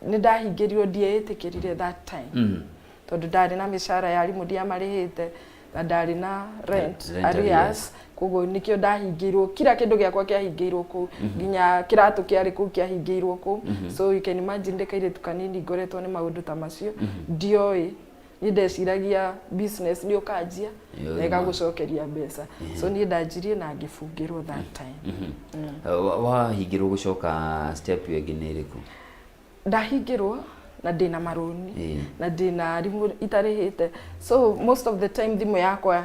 nĩ ndahingĩrirwo ndiĩtĩkĩrire that time tondũ ndarĩ na mĩcara ya arimũ ndiamarĩhĩte na ndarĩ na rent arrears koguo nĩkĩo ndahingĩirwo kila kĩndũ gĩakwa kĩahingĩirwo kũu nginya kĩratũ kĩarĩ kũu kĩahingĩirwo kũu so you can imagine ndekairĩtu kanini ngoretwo nĩ maũndũ ta macio ndioĩ nĩ ndeciragia business nĩ ũkanjia na ĩgagũcokeria mbeca so niĩ ndanjirie na ngĩbungĩrwo that time wahingĩrwo gũcoka step ĩngĩ nĩ ĩrĩkũ ndahingĩrwo na ndĩna marũni na ndĩna arimũ itarĩhĩte so most of the time thimũ yakwa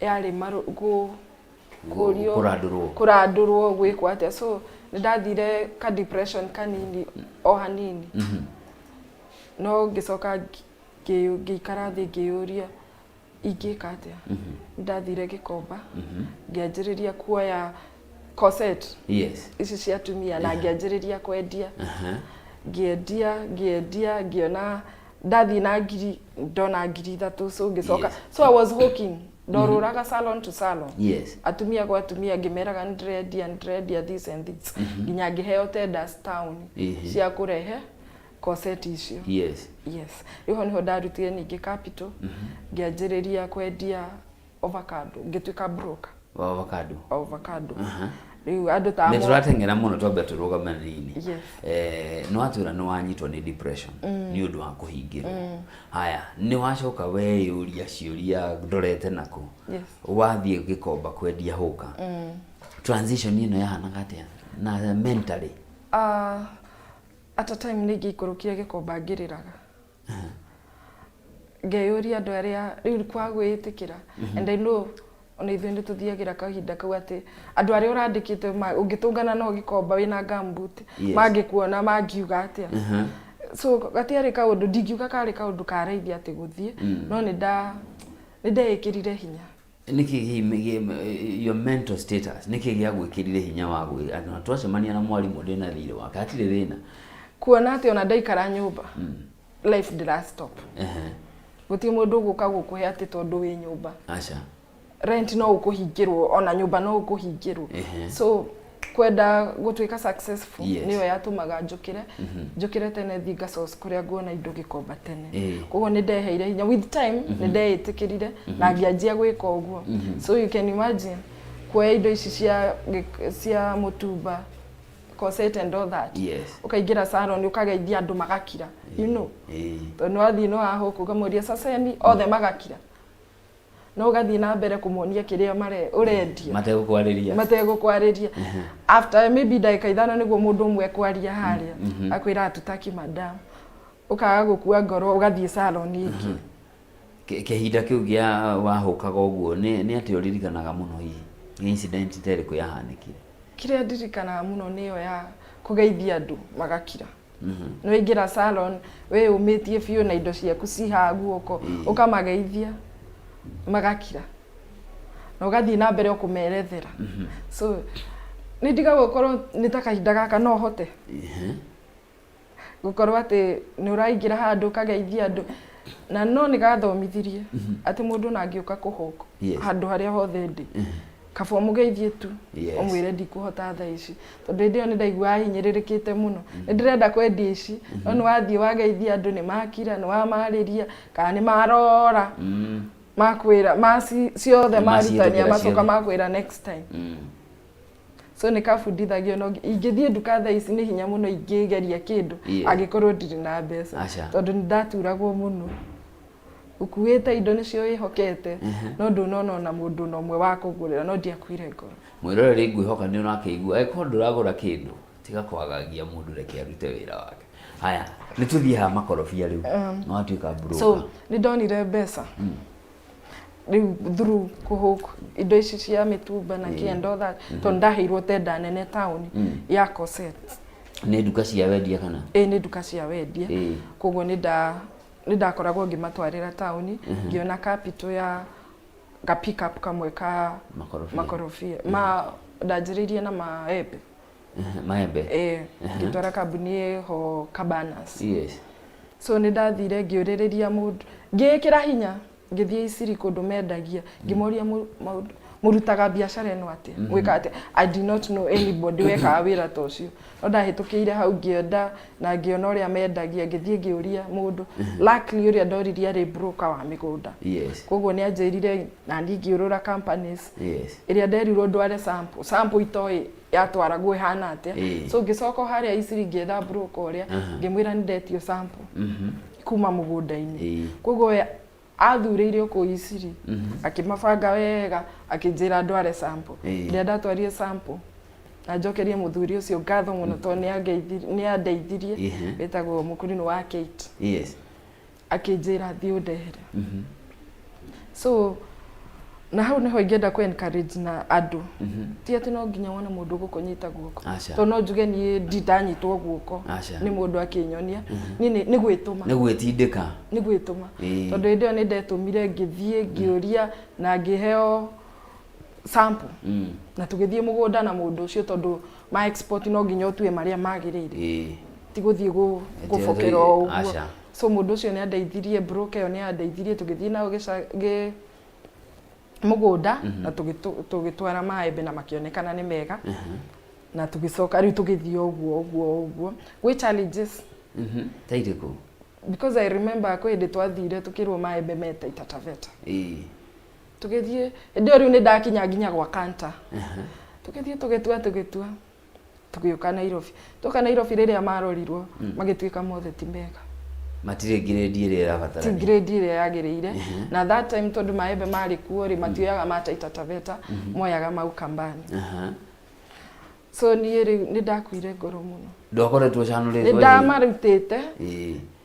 yarĩ kũrandũrwo gwĩkwo atĩa so nĩ ndathire ka depression kanini o hanini no ngĩcoka ngĩikara thĩ ngĩyũria ingĩka atĩa ndathire Gĩkomba ngĩanjĩrĩria kuoya corset ici cia atumia na ngĩanjĩrĩria kwendia ngĩendia ngĩona ndathi na ngiri ndona ngiri 3 so ngĩcoka so I was hawking ndorũraga salon to salon atumia kwa atumia ngĩmeraga ndĩrendia this and this nginya ngĩheo tenders town cia kũrehe corset icio rĩu niho ndarutire ningĩ capital ngĩanjĩrĩria kwendia avocado ngĩtuĩka broker avocado rĩu andũ ta nĩ tũrateng'era mũno twambe tũrũgame nini no atwĩra nĩ wanyitwo nĩ depression nĩ ũndũ wa kũhingĩrwo haya nĩ wacoka weyũria ciũria ndorete nako wathiĩ Gĩkomba kwendia hũka transition ĩno yahanaga atĩa na mentally at a time nĩ ngĩikũrũkire Gĩkomba ngĩrĩraga ngeyũria andũ arĩa rĩu kwagwĩtĩkĩra and I know ona ithuĩ nĩ tũthiagĩra kahinda kau atĩ andũ arĩa ũrandĩkĩte ũngĩtũngana nao Gĩkomba wĩna gambut mangĩkuona mangiuga atĩa so gatiarĩ kaũndũ ndingiuga karĩ kaũndũ kareithia atĩ gũthiĩ no nĩ ndeĩkĩrire hinya niki your mental status niki gĩa gwĩkĩrire hinya wa gwĩ twacemania na mwarimũ ndĩna thirĩ wake atirĩ thĩna kuona atĩ ona ndaikara nyũmba life ndĩra stop gũtirĩ mũndũ ũgũka gũkũhe atĩ tondũ wĩ nyũmba rent no ũkũhingĩrwo ona nyũmba no ũkũhingĩrwo so kwenda gũtuĩka successful niyo yatũmaga njũkĩre tene thinga source kũrĩa nguona indo Gĩkomba tene koguo nĩ ndeheire hinya with time nĩ ndeĩtĩkĩrire na ngĩanjia gwĩka ũguo so you can imagine kuoya indo ici cia mũtumba corset and all that ukaingĩra salon ukageithia andũ magakira you know tondũ wathiĩ no aho kugamoria saseni othe magakira no ugathiĩ na mbere kũmonia kĩrĩa ũrendia mategũkwarĩria after maybe ndagĩka 5 nĩguo mũndũ ũmwe kwaria harĩa akwĩra tutaki madam ukaga gũkua ngoro ugathiĩ salon ingĩ kĩhinda kĩu gĩa wahũkaga ũguo nĩ atĩ ũririkanaga mũno hihi incident ĩrĩkũ yahanĩkire kĩrĩa ndirikanaga mũno nĩyo ya kũgeithia andũ magakira no ingĩra salon we umĩtie biũ na indo ciaku ciha guoko ukamageithia magakira na ugathiĩ na mbere ũkũmerethera so nĩ ndigagwo gũkorwo nĩ ta kahinda gaka no hote gũkorwo atĩ nĩ ũraingĩra handũ ũkageithia andũ na no nĩ gathomithirie atĩ mũndũ na angĩũka kũhũka handũ harĩa hothe ndĩ kaba mũgeithie tu ũmwĩre ndikũhota thaa ici tondũ hĩndĩ ĩyo nĩ ndaiguaga hinyĩrĩrĩkĩte mũno nĩ ndĩrenda kwendia ici no nĩ wathiĩ wageithia andũ nĩ makira nĩ wamarĩria kana nĩ marora makwĩra ciothe maritania macoka makwĩra next time so nĩ kabundithagio no ingĩthiĩ nduka thaa ici nĩ hinya mũno ingĩgeria kĩndũ angĩkorwo ndirĩ na mbeca tondũ nĩ ndaturagwo mũno ukuĩte indo nĩcio wĩhokete no ndũnona na mũndũ na ũmwe wa kũgũrĩra no ndiakuire ngoro mwĩroreri ngwĩhoka nĩ ũrakĩigua angĩkorwo ndũragũra kĩndũ tiga kwagagia mũndũ reke arute wĩra wake haya nĩ tũthiĩ ha makorobia rĩu no atuĩka broker so nĩ ndonire mbeca rĩu through kũhũka indo ici cia mĩtumba na kĩendo that tondũ ndaheirwo tenda nene town ya corset nĩ nduka cia wendia kana nĩ nduka cia wendia koguo nĩ ndakoragwo ngĩmatwarĩra town ngĩona capital ya ga pick up kamwe ka makorobia ndanjĩrĩirie na maembe ngĩtwara kambuni ho Cabanas so nĩ ndathire ngĩũrĩrĩria mũndũ ngĩkĩra hinya ngĩthiĩ Isiri kũndũ mendagia ngĩmoria murutaga biacara eno atia gwika atia. I did not know anybody weka wira ta ucio no ndahitukiire hau ngienda na ngiona uria mendagia ngithie ngiuria mundu luckily uria ndoririe ari broker wa migunda koguo ni anjirire na ngiurura companies iria nderirwo ndware sample itoi yatwaragwo ihana atia so ngicoka haria Isiri ngietha broker uria ngimwira ndetio sample kuma mugunda-ini koguo athuriire ku Isiri akimabanga wega akinjira ndware sample ndia ndatwarire sample na njokerie muthuri ucio ngatho muno to ni andeithirie betagwo mukurino wa Kate akinjira thii undehere so na hau niho ingenda ku encourage na andu ti ati no nginya wona mundu gukunyita guoko to no njuge ni nditanyitwo guoko ni mundu akinyonia ni gwituma ni gwitindika ni gwituma tondu ndio ni ndetumire ngithie ngiuria na ngiheo sample na tugithie mugunda na mundu ucio tondu ma export no nginya utue maria magirire ti guthie gufokera uguo so mundu ucio ni andeithirie broker ni andeithirie tugithie na ugi mugunda na tugitwara maembe na makionekana ni mega na tugicoka riu tugithie uguo we challenges taitiko because I remember ko ende twathire tukirwo maembe meta itataveta tugithie ndio riu ni ndakinya nginya gwa kanta tugithie tugitua tugiuka Nairobi toka Nairobi riria marorirwo magituika mothe ti mega matire grade ile irabatara ti grade ile yagirire na that time tondu maembe mari kuo ri matuyaga mata itataveta moyaga mau kambani so ni ndakuire ngoro muno ndokoretwo chanurite ni ndamarutite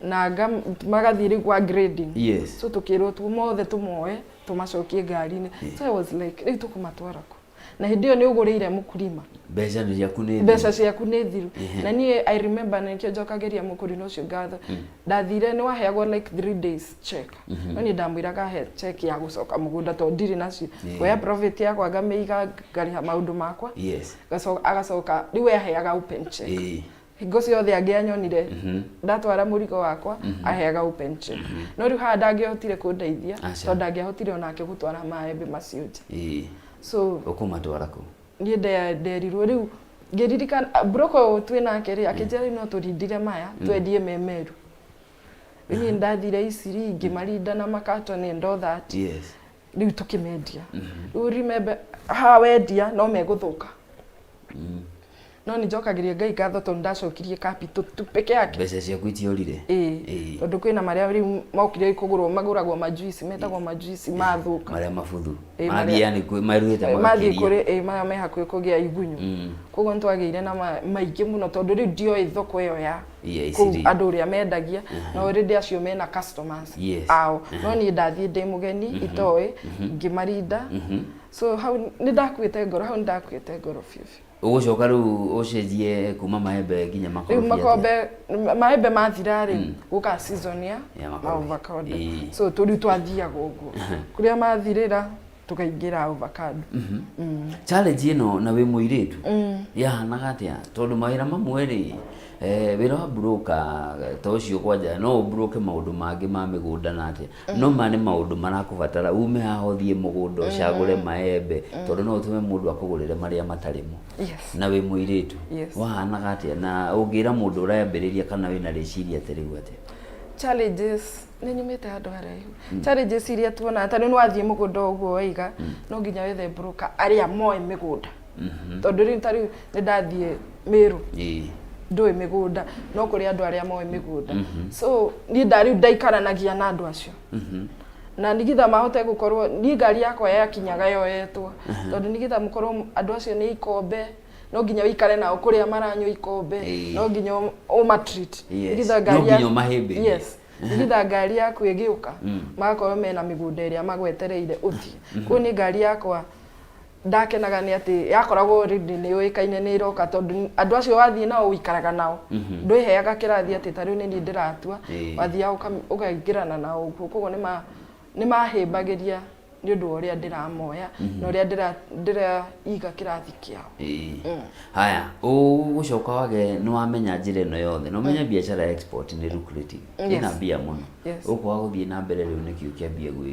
na magathiri kwa grading so tukirwo tu mothe tumoe tumacokie ngari-ini so I was like riu tukumatwara ku na hindio ni ugurire mukurima mbeca ciaku ni thiru na ni I remember na nikio njokageria mukurino ucio ngatho ndathire ni waheagwo like 3 days check no ni ndamwiraga he check ya gucoka mugunda to ndiri nacio kwa profit yakwa ngameiga ngariha maundu makwa agacoka riu yaheaga open check hingo ciothe angianyonire ndatwara murigo wakwa aheaga open check no riu handa angihotire kundeithia to ndangihotire onake gutwara maembe macio nje so ukumatwara ku ni nderirwo riu ngiririkana broko twinake ri akinjira no turindire maya twendie memeru ni ndathire Isiri ngimarinda na makatoni ndo that riu tukimendia riu remember ha wendia no meguthuka no ni njokagiria Ngai ngatho tondu ndacokirie capital tu peke yake mbeca ciaku itiorire tondu kwina maria riu mokire kugurwo maguragwo majuici metagwo majuici mathuka maria mabuthu mathia yani maruite magakiria kuri maria me hakuhi kugia igunyu koguo ntwageire na maingi muno tondu riu ndio thoko iyo ya andu ria mendagia no already acio mena customers ao no ni ndathie ndi mugeni itoi ngimarinda so hau ni ndakuite ngoro hau ndakuite ngoro fifi ugucoka riu ucenjie kuma maembe nginya makorobia maembe mathira ri guka season ya avocado so turi twathiaga uguo kuria mathirira tukaingira avocado challenge ino na we muiritu yahanaga atia tondu mawira mamwe ri wira wa broker to ucio kwanja no broker maundu mangi ma migunda na atia no mane maundu marakubatara ume hahothie mugunda ucagure maembe tondu no utume mundu akugurire maria matarimo na we muiritu wahanaga atia na ungira mundu urayambiriria kana wina riciria atiriu atia challenges ni nyumite handu haraihu challenges iria tuona ta ni wathie mugunda uguo waiga no nginya wethe broker aria moe migunda tondu riu tari ni ndathie Meru ndoi migunda no kuri andu aria moe migunda so ni ndari ndaikaranagia na andu acio na nigitha mahote gukorwo ni ngari yakwa yakinyaga yoetwo tondu nigitha mukorwo andu acio ni ikombe no nginya wikare nao kuria maranywa ikombe no nginya o matreat nigitha ngari no nginya mahembe nigitha ngari yaku igiuka magakorwo mena migunda iria magwetereire uthie ku ni ngari yakwa ndakenaga ni ati yakoragwo already ni yoikaine ni iroka tondu andu acio wathie nao wikaraga nao ndwiheaga kirathi ati tariu ni ndiratua wathia ukaingirana nao koguo ni mahimbagiria ni undu uria ndiramoya na uria ndira kirathi kiao haya ugucoka wage ni wamenya njira ino yothe no menya biashara export ni lucrative ina bia muno ukwa guthie na mbere riu ni kiu kia bia gwi